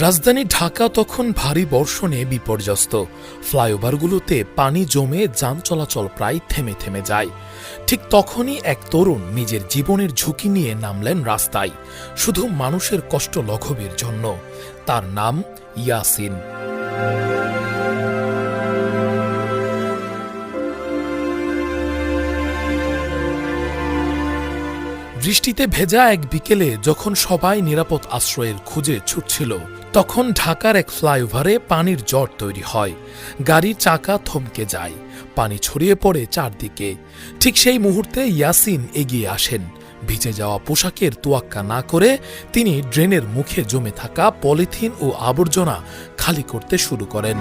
রাজধানী ঢাকা তখন ভারী বর্ষণে বিপর্যস্ত। ফ্লাইওভারগুলোতে পানি জমে যান চলাচল প্রায় থেমে থেমে যায়। ঠিক তখনই এক তরুণ নিজের জীবনের ঝুঁকি নিয়ে নামলেন রাস্তায়, শুধু মানুষের কষ্ট লাঘবের জন্য। তার নাম ইয়াসিন। বৃষ্টিতে ভেজা এক বিকেলে যখন সবাই নিরাপদ আশ্রয়ের খোঁজে ছুটছিল, তখন ঢাকার এক ফ্লাইওভারে পানির জট তৈরি হয়। গাড়ির চাকা থমকে যায়, পানি ছড়িয়ে পড়ে চারদিকে। ঠিক সেই মুহূর্তে ইয়াসিন এগিয়ে আসেন। ভিজে যাওয়া পোশাকের তোয়াক্কা না করে তিনি ড্রেনের মুখে জমে থাকা পলিথিন ও আবর্জনা খালি করতে শুরু করেন।